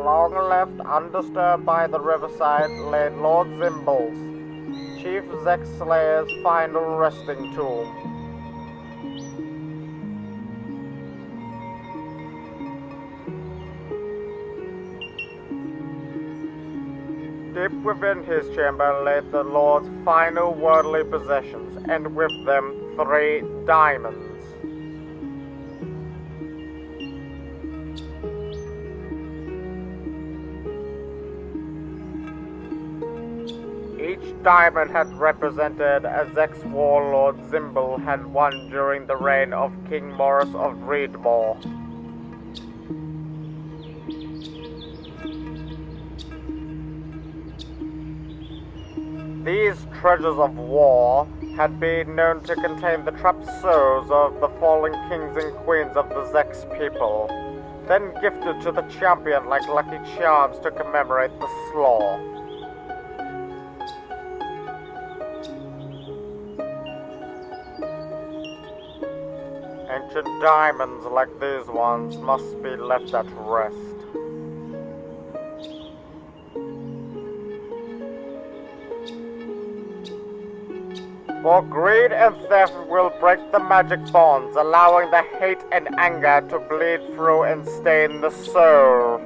long left undisturbed by the riverside lay Lord Zimble's, Chief Zek Slayer's final resting tomb. Deep within his chamber lay the Lord's final worldly possessions, and with them 3 diamonds. Each diamond had represented a Zek's warlord Zimble had won during the reign of King Morris of Reedmore. These treasures of war had been known to contain the trapped souls of the fallen kings and queens of the Zek's people, then gifted to the champion like lucky charms to commemorate the slaw. Ancient diamonds like these ones must be left at rest. For greed and theft will break the magic bonds, allowing the hate and anger to bleed through and stain the soul.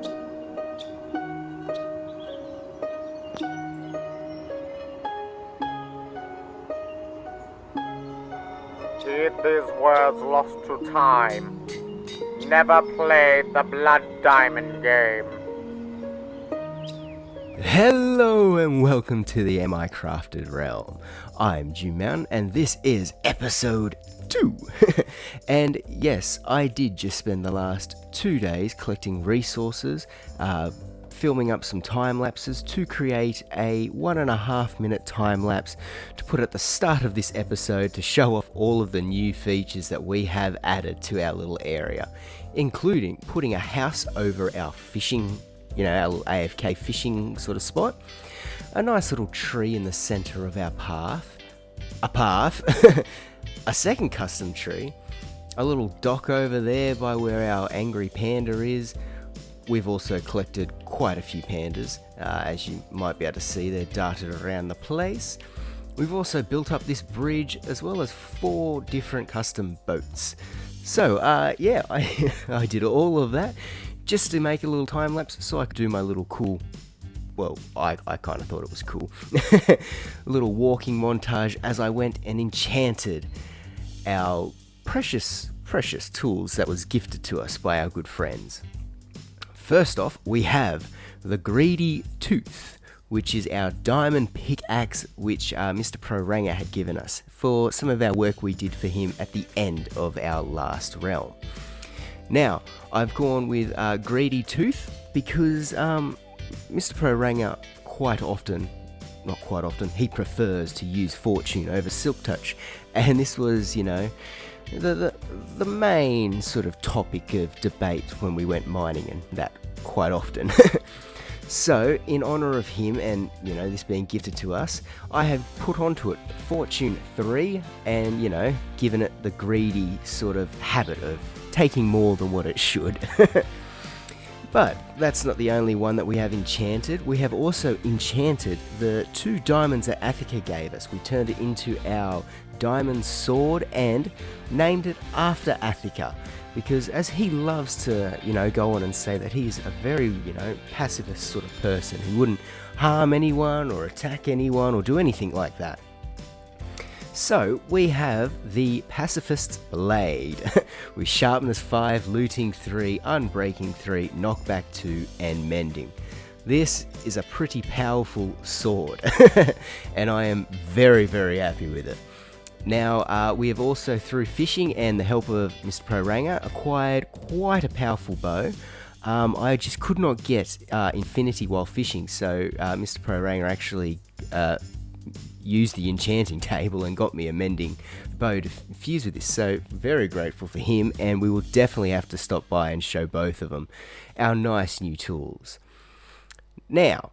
Heed these words lost to time. Never play the blood diamond game. Hello and welcome to the M.I.Crafted realm. I'm Juman and this is episode 2. And yes, I did just spend the last 2 days collecting resources, filming up some time lapses to create a 1.5 minute time lapse to put at the start of this episode to show off all of the new features that we have added to our little area, including putting a house over our fishing, our little AFK fishing sort of spot, a nice little tree in the center of our path, a second custom tree, a little dock over there by where our angry panda is. We've also collected quite a few pandas, as you might be able to see, they're darted around the place. We've also built up this bridge as well as 4 different custom boats. So I did all of that just to make a little time lapse so I could do my little cool, well, I kind of thought it was cool, a little walking montage as I went and enchanted our precious tools that was gifted to us by our good friends. First off, we have the Greedy Tooth, which is our diamond pickaxe which Mr. Pro Ranger had given us for some of our work we did for him at the end of our last realm. Now, I've gone with Greedy Tooth because Mr. Pro Ranger he prefers to use Fortune over Silk Touch, and this was, the main sort of topic of debate when we went mining and that quite often. So, in honor of him and, this being gifted to us, I have put onto it Fortune 3 and, given it the greedy sort of habit of taking more than what it should. But that's not the only one that we have enchanted. We have also enchanted the 2 diamonds that Athika gave us. We turned it into our diamond sword and named it after Athika, because as he loves to, go on and say that he's a very, pacifist sort of person who wouldn't harm anyone or attack anyone or do anything like that. So we have the Pacifist's Blade with Sharpness 5, Looting 3, Unbreaking 3, Knockback 2 and Mending. This is a pretty powerful sword and I am very, very happy with it. Now, we have also, through fishing and the help of Mr. Pro Ranger, acquired quite a powerful bow. I just could not get infinity while fishing, so Mr. Pro Ranger actually used the enchanting table and got me a mending bow to fuse with this, so very grateful for him, and we will definitely have to stop by and show both of them our nice new tools. Now,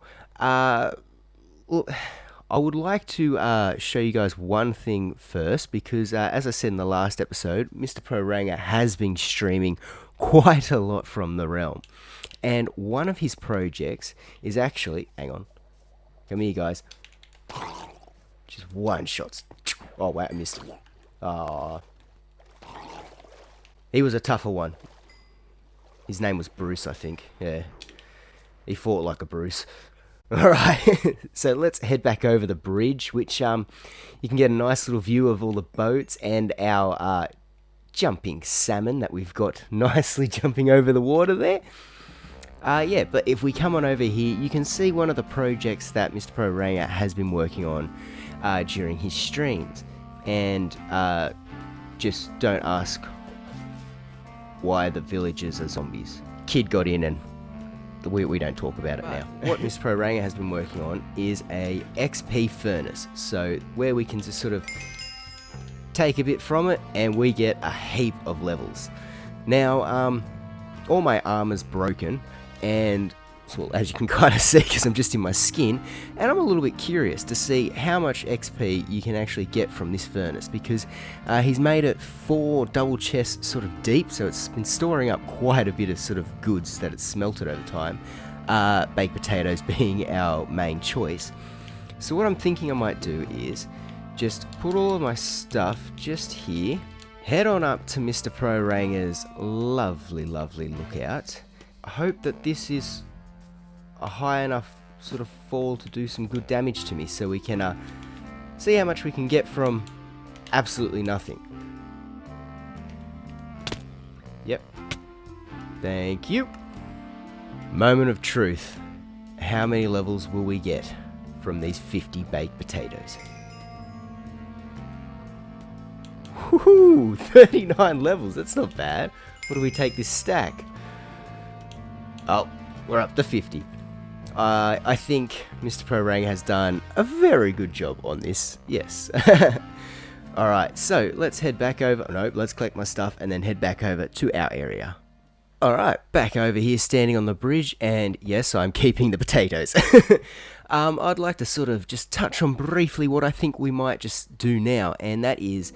I would like to show you guys one thing first, because as I said in the last episode, Mr. Pro Ranger has been streaming quite a lot from the realm. And one of his projects is actually, hang on, come here guys, just one shot. Oh wait, I missed him. Oh, he was a tougher one. His name was Bruce, I think. Yeah, he fought like a Bruce. Alright, so let's head back over the bridge, which you can get a nice little view of all the boats and our jumping salmon that we've got nicely jumping over the water there. Yeah, but if we come on over here, you can see one of the projects that Mr. Pro Ranger has been working on during his streams. And just don't ask why the villagers are zombies. Kid got in and we don't talk about it now. What Mr. Pro Ranger has been working on is a XP furnace. So where we can just sort of take a bit from it and we get a heap of levels. Now, all my armor's broken, and well, as you can kind of see, because I'm just in my skin, and I'm a little bit curious to see how much XP you can actually get from this furnace, because he's made it 4 double chests sort of deep, so it's been storing up quite a bit of sort of goods that it's smelted over time, baked potatoes being our main choice. So what I'm thinking I might do is just put all of my stuff just here, head on up to Mr. Pro Ranger's lovely lookout. I hope that this is a high enough sort of fall to do some good damage to me, so we can see how much we can get from absolutely nothing. Yep. Thank you. Moment of truth. How many levels will we get from these 50 baked potatoes? Woohoo! 39 levels, that's not bad. What do we take this stack? Oh, we're up to 50. I think Mr. Pro Ranger has done a very good job on this, yes. Alright, so let's head back over, nope, let's collect my stuff and then head back over to our area. Alright, back over here standing on the bridge, and yes, I'm keeping the potatoes. I'd like to sort of just touch on briefly what I think we might just do now, and that is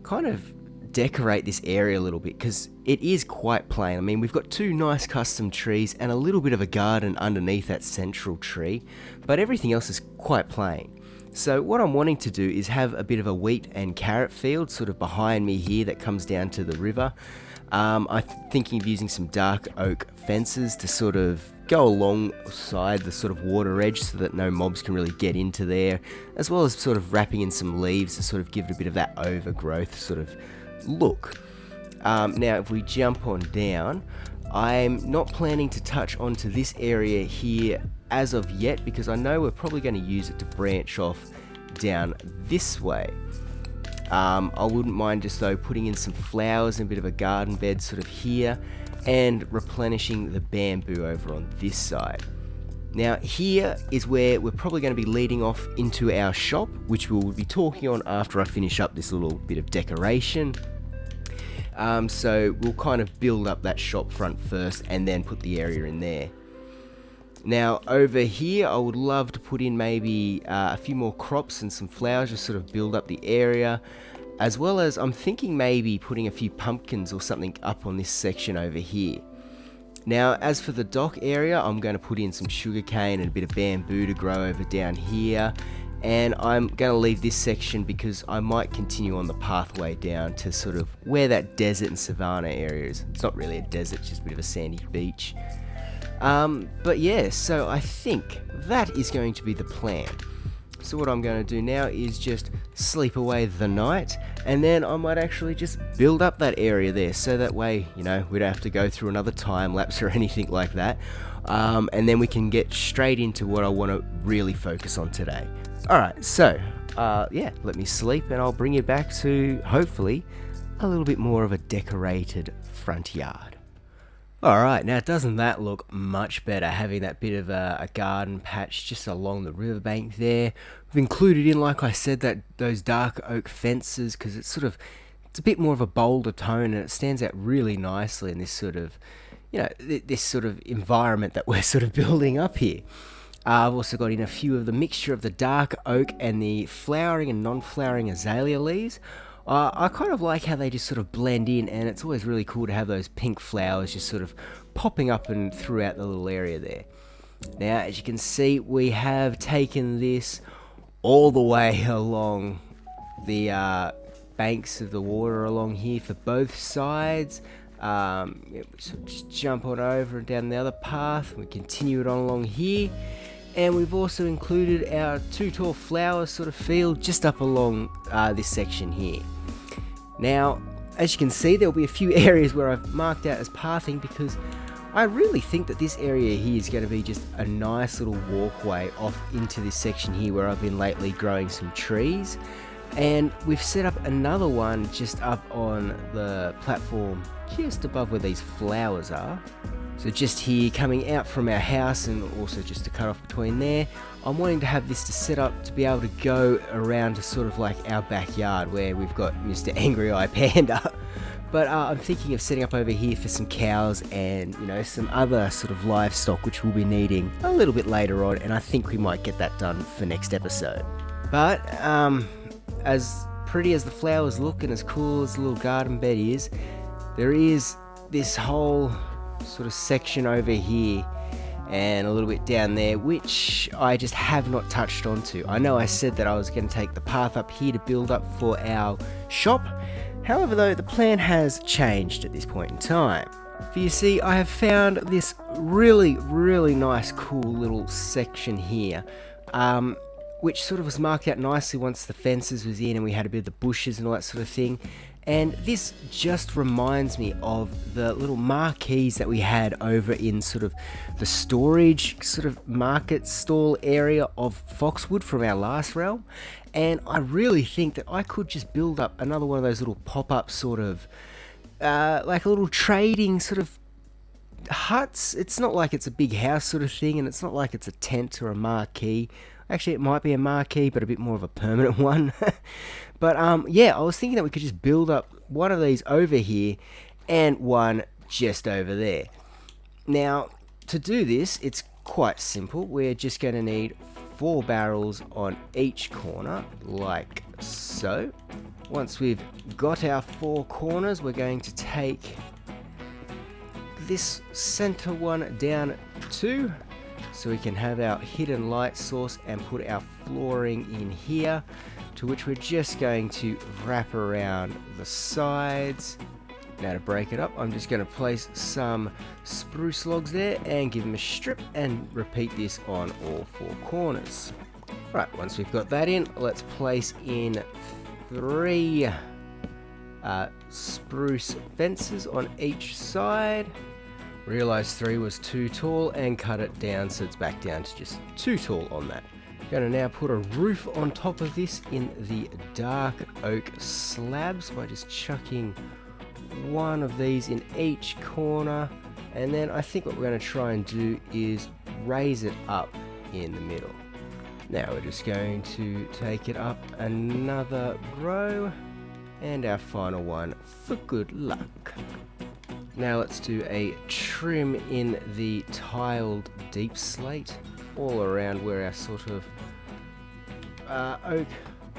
kind of decorate this area a little bit, because it is quite plain. I mean, we've got 2 nice custom trees and a little bit of a garden underneath that central tree, but everything else is quite plain. So what I'm wanting to do is have a bit of a wheat and carrot field sort of behind me here that comes down to the river. I'm thinking of using some dark oak fences to sort of go alongside the sort of water edge so that no mobs can really get into there, as well as sort of wrapping in some leaves to sort of give it a bit of that overgrowth sort of look. Now if we jump on down, I'm not planning to touch onto this area here as of yet, because I know we're probably going to use it to branch off down this way. I wouldn't mind just though putting in some flowers and a bit of a garden bed sort of here, and replenishing the bamboo over on this side. Now here is where we're probably going to be leading off into our shop, which we'll be talking on after I finish up this little bit of decoration. So we'll kind of build up that shop front first and then put the area in there. Now over here I would love to put in maybe a few more crops and some flowers, just sort of build up the area, as well as I'm thinking maybe putting a few pumpkins or something up on this section over here. Now as for the dock area, I'm going to put in some sugarcane and a bit of bamboo to grow over down here, and I'm going to leave this section because I might continue on the pathway down to sort of where that desert and savanna area is. It's not really a desert, it's just a bit of a sandy beach. But yeah, so I think that is going to be the plan. So what I'm going to do now is just sleep away the night, and then I might actually just build up that area there, so that way, you know, we don't have to go through another time lapse or anything like that. And then we can get straight into what I want to really focus on today. Alright, so, yeah, let me sleep and I'll bring you back to, hopefully, a little bit more of a decorated front yard. Alright, now doesn't that look much better, having that bit of a garden patch just along the riverbank there. We've included in, like I said, those dark oak fences, because it's a bit more of a bolder tone and it stands out really nicely in this sort of, you know, this sort of environment that we're sort of building up here. I've also got in a few of the mixture of the dark oak and the flowering and non-flowering azalea leaves. I kind of like how they just sort of blend in, and it's always really cool to have those pink flowers just sort of popping up and throughout the little area there. Now, as you can see, we have taken this all the way along the banks of the water along here for both sides. We sort of just jump on over and down the other path. We continue it on along here. And we've also included our 2 tall flowers sort of field just up along this section here. Now, as you can see, there'll be a few areas where I've marked out as pathing because I really think that this area here is going to be just a nice little walkway off into this section here where I've been lately growing some trees. And we've set up another one just up on the platform just above where these flowers are. So just here, coming out from our house and also just to cut off between there, I'm wanting to have this to set up to be able to go around to sort of like our backyard where we've got Mr. Angry Eye Panda. But I'm thinking of setting up over here for some cows and, you know, some other sort of livestock which we'll be needing a little bit later on, and I think we might get that done for next episode. But as pretty as the flowers look and as cool as the little garden bed is, there is this whole sort of section over here and a little bit down there which I just have not touched onto. I know I said that I was going to take the path up here to build up for our shop. However, though, the plan has changed at this point in time. For you see, I have found this really nice cool little section here, which sort of was marked out nicely once the fences was in and we had a bit of the bushes and all that sort of thing. And this just reminds me of the little marquees that we had over in sort of the storage sort of market stall area of Foxwood from our last realm. And I really think that I could just build up another one of those little pop-up sort of like a little trading sort of huts. It's not like it's a big house sort of thing, and it's not like it's a tent or a marquee. Actually, it might be a marquee, but a bit more of a permanent one. But yeah, I was thinking that we could just build up one of these over here and one just over there. Now, to do this, it's quite simple. We're just going to need 4 barrels on each corner, like so. Once we've got our 4 corners, we're going to take this center one down too, so we can have our hidden light source and put our flooring in here, to which we're just going to wrap around the sides. Now to break it up, I'm just going to place some spruce logs there and give them a strip and repeat this on all 4 corners. Right, once we've got that in, let's place in 3 spruce fences on each side. Realised 3 was too tall and cut it down so it's back down to just 2 tall on that. Going to now put a roof on top of this in the dark oak slabs by just chucking 1 of these in each corner, and then I think what we're going to try and do is raise it up in the middle. Now we're just going to take it up another row and our final one for good luck. Now let's do a trim in the tiled deep slate all around where our sort of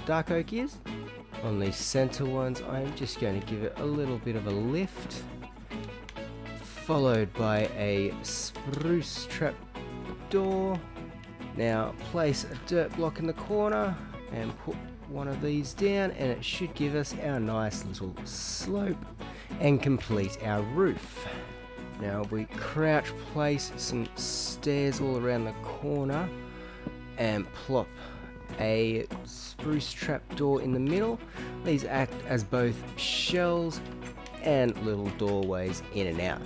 dark oak is. On these center ones, I'm just going to give it a little bit of a lift, followed by a spruce trap door. Now place a dirt block in the corner and put one of these down, and it should give us our nice little slope and complete our roof. Now we crouch place some stairs all around the corner and plop a spruce trapdoor in the middle. These act as both shells and little doorways in and out.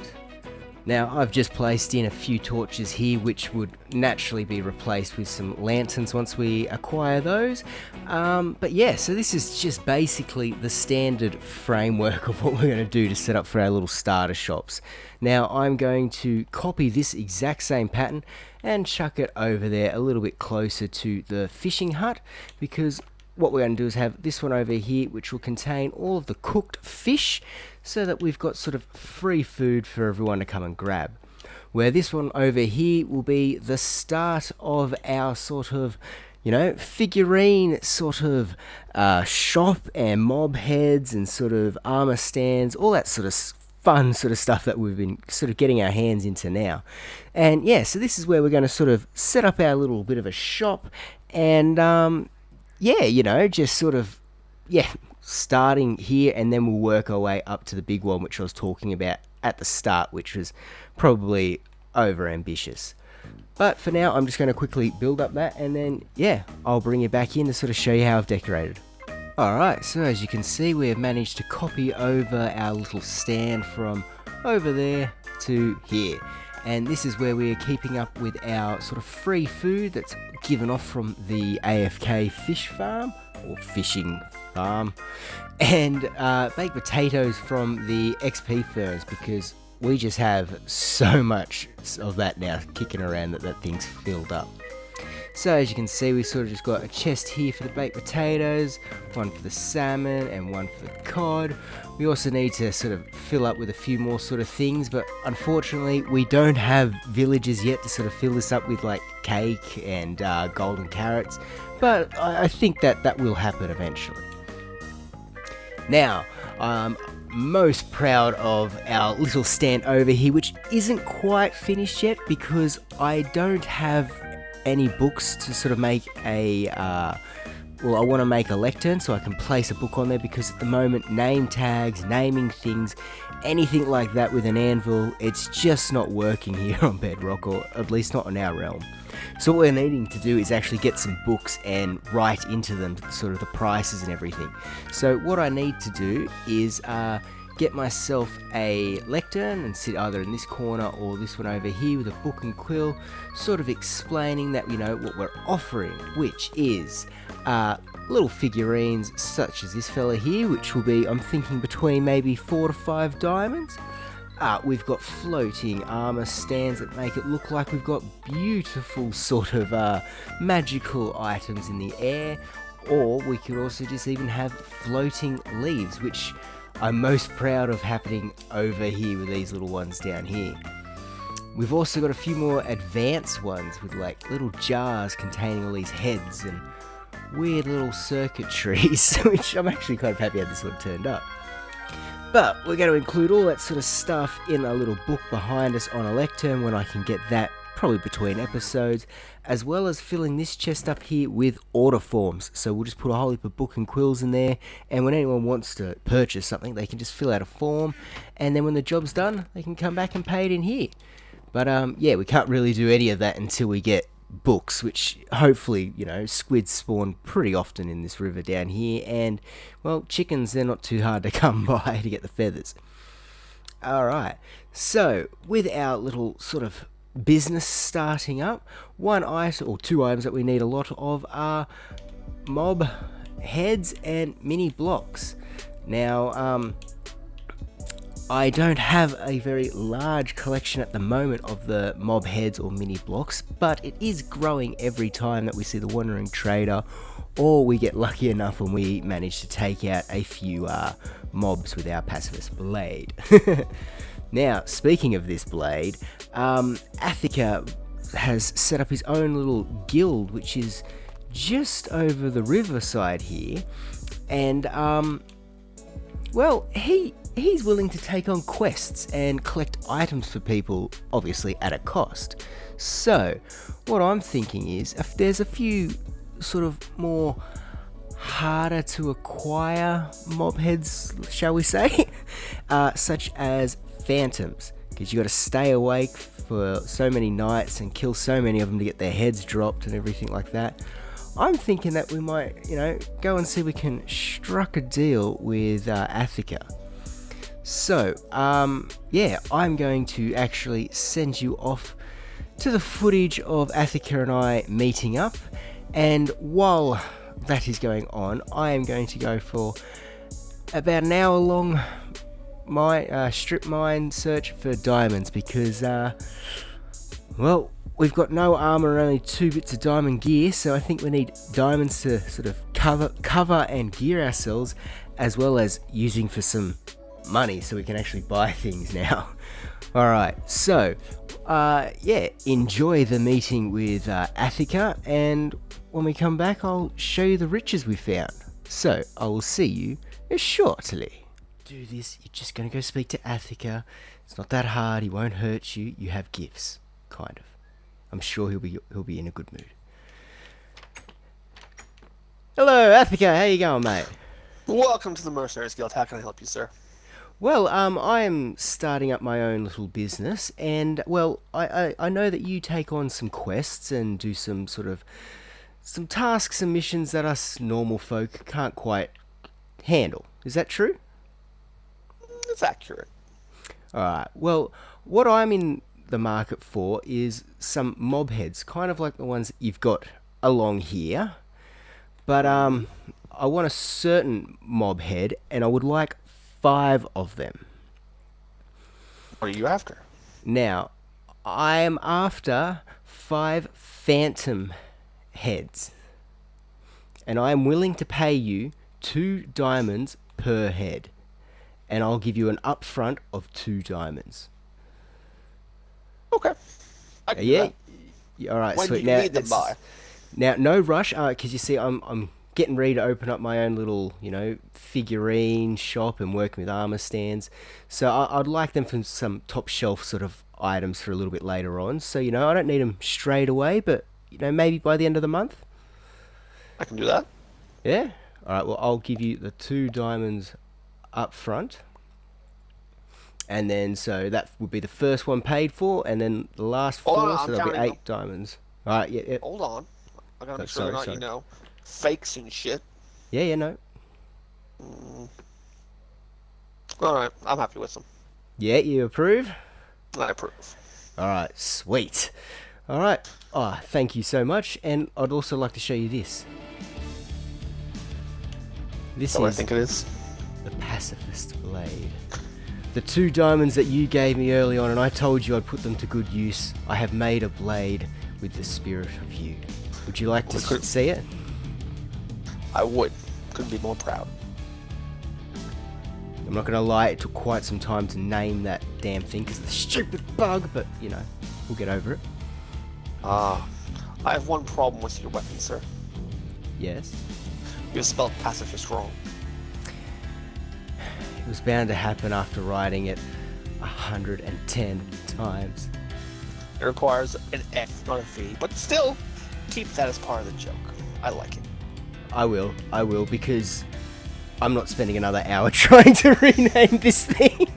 Now I've just placed in a few torches here which would naturally be replaced with some lanterns once we acquire those. But yeah, so this is just basically the standard framework of what we're going to do to set up for our little starter shops. Now I'm going to copy this exact same pattern and chuck it over there a little bit closer to the fishing hut, because what we're going to do is have this one over here which will contain all of the cooked fish, so that we've got sort of free food for everyone to come and grab. where this one over here will be the start of our sort of, figurine sort of shop and mob heads and sort of armor stands, all that sort of fun sort of stuff that we've been sort of getting our hands into now. And yeah, so this is where we're going to sort of set up our little bit of a shop and just sort of, starting here, and then we'll work our way up to the big one, which I was talking about at the start, which was probably over ambitious. But for now, I'm just going to quickly build up that, and then, I'll bring you back in to sort of show you how I've decorated. Alright, so as you can see, we have managed to copy over our little stand from over there to here. And this is where we are keeping up with our sort of free food that's given off from the AFK fish farm, or fishing farm, and baked potatoes from the XP ferns, because we just have so much of that now kicking around that thing's filled up. So as you can see, we sort of just got a chest here for the baked potatoes, one for the salmon and one for the cod. We also need to sort of fill up with a few more sort of things, but unfortunately we don't have villagers yet to sort of fill this up with like cake and golden carrots, but I think that will happen eventually. Now, I'm most proud of our little stand over here, which isn't quite finished yet because I don't have any books to sort of make a I want to make a lectern so I can place a book on there, because at the moment name tags, naming things, anything like that with an anvil, it's just not working here on Bedrock, or at least not in our realm. So what we're needing to do is actually get some books and write into them sort of the prices and everything. So what I need to do is get myself a lectern and sit either in this corner or this one over here with a book and quill, sort of explaining that what we're offering, which is little figurines such as this fella here, which will be, I'm thinking, between maybe 4 to 5 diamonds. We've got floating armor stands that make it look like we've got beautiful sort of magical items in the air, or we could also just even have floating leaves, which I'm most proud of happening over here with these little ones down here. We've also got a few more advanced ones with like little jars containing all these heads and weird little circuitries, which I'm actually kind of happy how this one turned up. But we're going to include all that sort of stuff in a little book behind us on a lectern when I can get that, probably between episodes, as well as filling this chest up here with order forms. So we'll just put a whole heap of book and quills in there, and when anyone wants to purchase something, they can just fill out a form, and then when the job's done, they can come back and pay it in here. But we can't really do any of that until we get books, which hopefully, squids spawn pretty often in this river down here, and, well, chickens, they're not too hard to come by to get the feathers. Alright, so with our little sort of business starting up, one item or 2 items that we need a lot of are mob heads and mini blocks. Now, I don't have a very large collection at the moment of the mob heads or mini blocks, but it is growing every time that we see the Wandering Trader, or we get lucky enough when we manage to take out a few mobs with our pacifist blade. Now, speaking of this blade, Athika has set up his own little guild, which is just over the riverside here, and he's willing to take on quests and collect items for people, obviously at a cost. So, what I'm thinking is, if there's a few sort of more harder to acquire mob heads, shall we say, such as phantoms, because you got to stay awake for so many nights and kill so many of them to get their heads dropped and everything like that. I'm thinking that we might, go and see if we can struck a deal with Athika. So, I'm going to actually send you off to the footage of Athika and I meeting up, and while that is going on, I am going to go for about an hour long strip mine search for diamonds, because, we've got no armor and only 2 bits of diamond gear, so I think we need diamonds to sort of cover and gear ourselves, as well as using for some money so we can actually buy things now. Alright, so, yeah, enjoy the meeting with Attica, and when we come back, I'll show you the riches we found. So, I will see you shortly. Do this, you're just gonna go speak to Attica. It's not that hard, he won't hurt you. You have gifts, kind of. I'm sure he'll be in a good mood. Hello, Attica, how you going, mate? Welcome to the Mercenaries Guild. How can I help you, sir? Well, I am starting up my own little business, and, well, I know that you take on some quests and do some tasks and missions that us normal folk can't quite handle. Is that true? It's accurate. Alright, well, what I'm in the market for is some mob heads, kind of like the ones that you've got along here. But, I want a certain mob head, and I would like 5 of them. What are you after? Now, I am after 5 phantom heads. And I am willing to pay you 2 diamonds per head. And I'll give you an upfront of 2 diamonds. Okay. I can do Yeah? that. Yeah, alright, When sweet. do you Now, need them by? Now, no rush, because you see, I'm getting ready to open up my own little, figurine shop and working with armor stands. So I'd like them from some top shelf sort of items for a little bit later on. So, I don't need them straight away, but, maybe by the end of the month. I can do that. Yeah? Alright, well, I'll give you the 2 diamonds up front. And then, so that would be the first one paid for, and then the last 4, Hold on, so I'm that'll be counting 8 diamonds. Alright, yeah. Hold on. I gotta make sure sorry, they're not, sorry. fakes and shit. Yeah, no. Alright, I'm happy with them. Yeah, you approve? I approve. Alright, sweet. Alright, thank you so much, and I'd also like to show you this. This That's what I is think it is. the Pacifist Blade. The 2 diamonds that you gave me early on, and I told you I'd put them to good use. I have made a blade with the spirit of you. Would you like to see it? I would. Couldn't be more proud. I'm not gonna lie, it took quite some time to name that damn thing because of the stupid bug, but, we'll get over it. I have one problem with your weapon, sir. Yes? You have spelled pacifist wrong. It was bound to happen after writing it 110 times. It requires an F, not a V, but still, keep that as part of the joke. I like it. I will, because I'm not spending another hour trying to rename this thing.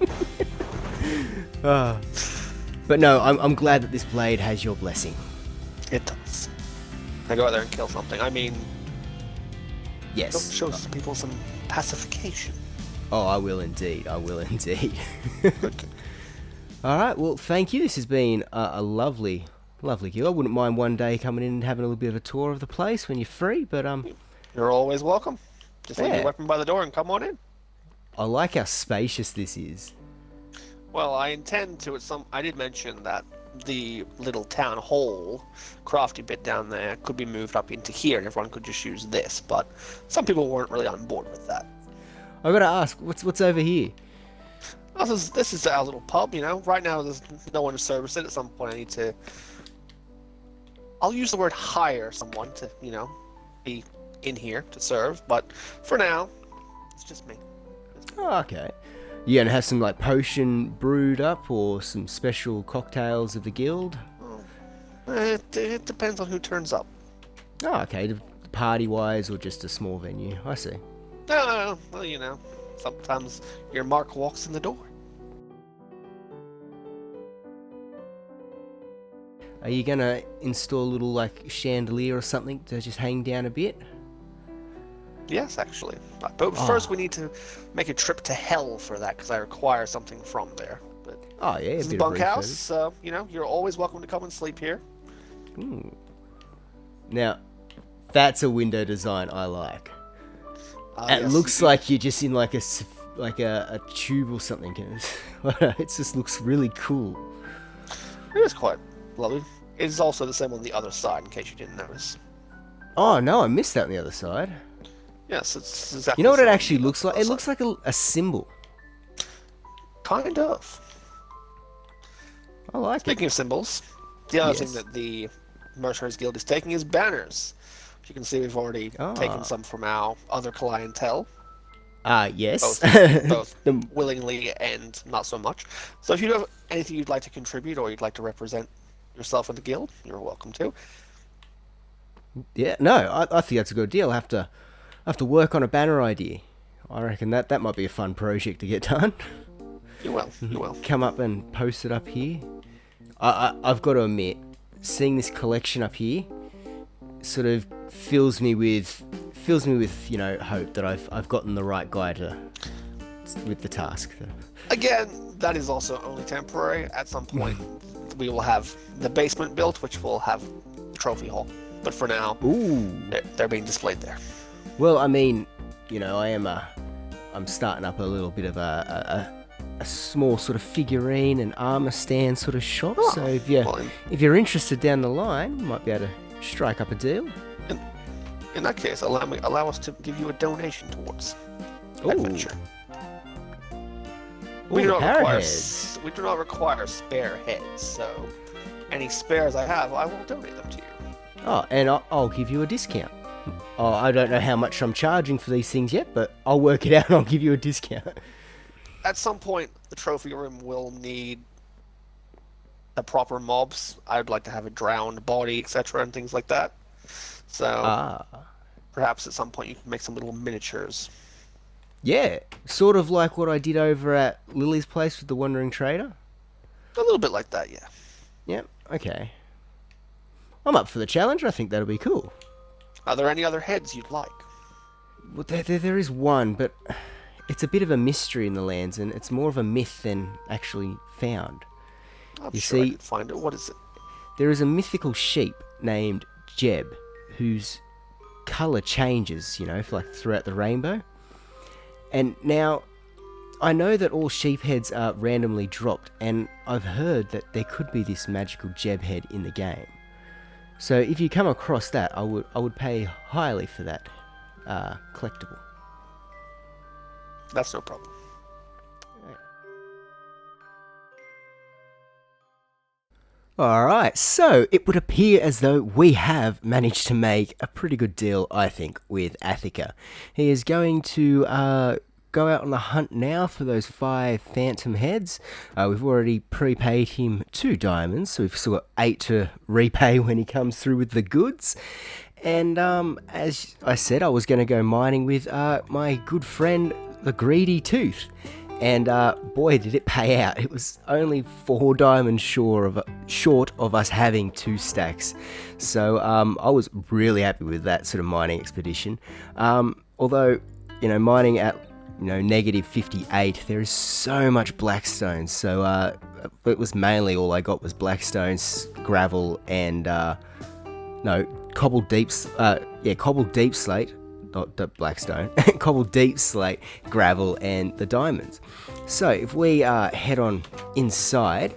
But no, I'm glad that this blade has your blessing. It does. I go out there and kill something. I mean, Yes. don't show some people some pacification. Oh, I will indeed. Good. Alright, well, thank you. This has been a lovely guild. I wouldn't mind one day coming in and having a little bit of a tour of the place when you're free, but You're always welcome. Just leave Yeah. your weapon by the door and come on in. I like how spacious this is. Well, I intend to. I did mention that the little town hall, crafty bit down there, could be moved up into here, and everyone could just use this. But some people weren't really on board with that. I gotta ask, what's over here? This is our little pub. Right now there's no one to service it. At some point, I need to. I'll use the word hire someone to, be in here to serve. But for now, it's just me. Oh, okay. You gonna have some like potion brewed up or some special cocktails of the guild? It depends on who turns up. Oh, okay. Party wise or just a small venue? I see. No, well, sometimes your mark walks in the door. Are you gonna install a little like chandelier or something to just hang down a bit? Yes, actually. But first we need to make a trip to hell for that, because I require something from there. But Oh yeah, this is a the bit of bunkhouse, refurb. so, you're always welcome to come and sleep here. Ooh. Now, that's a window design I like. It Yes, looks like you're just in like a tube or something. It just looks really cool. It is quite lovely. It is also the same on the other side, in case you didn't notice. Oh no, I missed that on the other side. Yes, it's exactly You know what the it same on actually the looks like? other It side. looks like a symbol. Kind of. I like Speaking it. of symbols, the other thing Yes. that the Mercenaries Guild is taking is banners. As you can see, we've already taken Ah. some from our other clientele, Yes. both The- willingly and not so much. So if you have anything you'd like to contribute or you'd like to represent yourself in the guild, you're welcome to. yeah, no, I think that's a good deal. I have to work on a banner idea. I reckon that might be a fun project to get done. You will. You will. Come up and post it up here. I've got to admit, seeing this collection up here sort of fills me with hope that I've gotten the right guy with the task. Again, that is also only temporary. At some point, we will have the basement built, which will have the trophy hall. But for now, Ooh. they're being displayed there. Well, I mean, I'm starting up a little bit of a small sort of figurine and armor stand sort of shop. Oh, so if well, you're interested down the line, you might be able to strike up a deal. in that case, allow us to give you a donation towards Ooh. adventure. Ooh, We do the not require paraheads. we do not require spare heads. So any spares I have, I will donate them to you. Oh, and I'll give you a discount. Oh, I don't know how much I'm charging for these things yet, but I'll work it out and I'll give you a discount. At some point, the trophy room will need the proper mobs. I'd like to have a drowned body, etc., and things like that. So perhaps at some point you can make some little miniatures. Yeah, sort of like what I did over at Lily's place with the Wandering Trader. A little bit like that, yeah. Yep, okay. I'm up for the challenge. I think that'll be cool. Are there any other heads you'd like? Well, there is one, but it's a bit of a mystery in the lands, and it's more of a myth than actually found. I'm You sure I see- can find it. What is it? There is a mythical sheep named Jeb, whose colour changes, throughout the rainbow. And now, I know that all sheep heads are randomly dropped, and I've heard that there could be this magical Jeb head in the game. So if you come across that, I would pay highly for that collectible. That's no problem. Alright, so it would appear as though we have managed to make a pretty good deal, I think, with Athika. He is going to go out on the hunt now for those 5 phantom heads. We've already prepaid him 2 diamonds, so we've still got 8 to repay when he comes through with the goods. And as I said, I was going to go mining with my good friend, the Greedy Tooth. And boy, did it pay out. It was only 4 diamonds short of us having 2 stacks. So I was really happy with that sort of mining expedition. Although, mining at negative 58, there is so much blackstone. So it was mainly all I got was blackstones, gravel, and cobbled deep slate. Not the blackstone, cobbled deep slate, gravel, and the diamonds. So if we head on inside,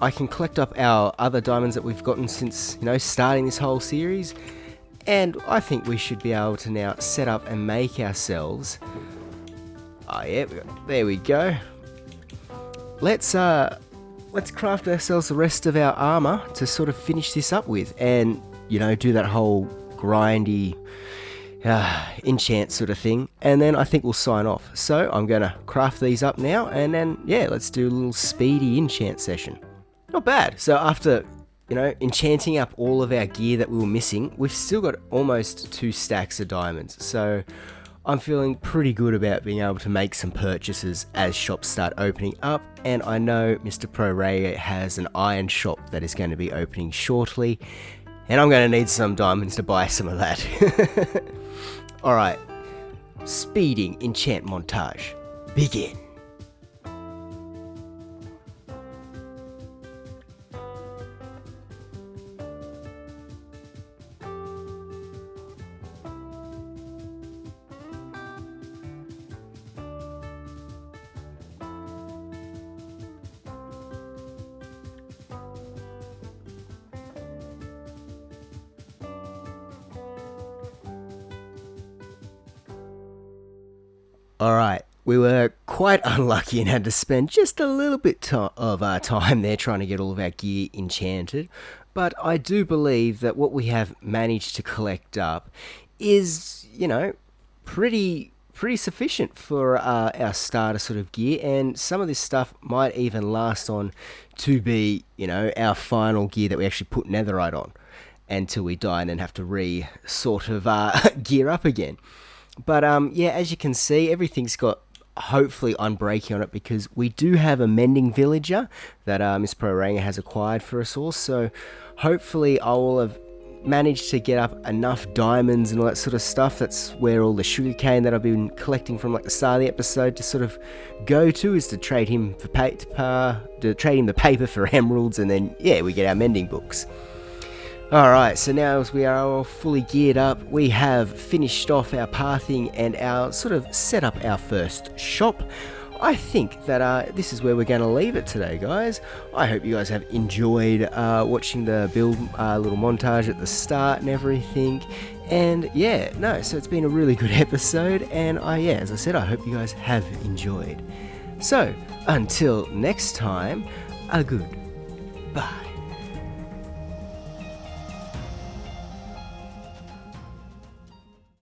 I can collect up our other diamonds that we've gotten since starting this whole series, and I think we should be able to now set up and make ourselves. Oh yeah, there we go. Let's craft ourselves the rest of our armor to sort of finish this up with, and do that whole grindy enchant sort of thing, and then I think we'll sign off. So I'm gonna craft these up now, and then let's do a little speedy enchant session. Not bad. So after enchanting up all of our gear that we were missing, we've still got almost 2 stacks of diamonds. So I'm feeling pretty good about being able to make some purchases as shops start opening up, and I know Mr. Pro Ray has an iron shop that is going to be opening shortly, and I'm going to need some diamonds to buy some of that. Alright, speeding enchant montage, begin. Alright, we were quite unlucky and had to spend just a little bit of time there trying to get all of our gear enchanted. But I do believe that what we have managed to collect up is, pretty sufficient for our starter sort of gear, and some of this stuff might even last on to be, our final gear that we actually put netherite on until we die and then have to gear up again. But as you can see, everything's got hopefully unbreaking on it, because we do have a mending villager that Miss Proranga has acquired for us all. So hopefully I will have managed to get up enough diamonds and all that sort of stuff. That's where all the sugarcane that I've been collecting from like the start of the episode to sort of go to, is to trade him for the paper for emeralds, and then we get our mending books. Alright, so now as we are all fully geared up, we have finished off our pathing and our sort of set up our first shop. I think that this is where we're going to leave it today, guys. I hope you guys have enjoyed watching the build little montage at the start and everything. And so it's been a really good episode, and as I said, I hope you guys have enjoyed. So, until next time, a good bye.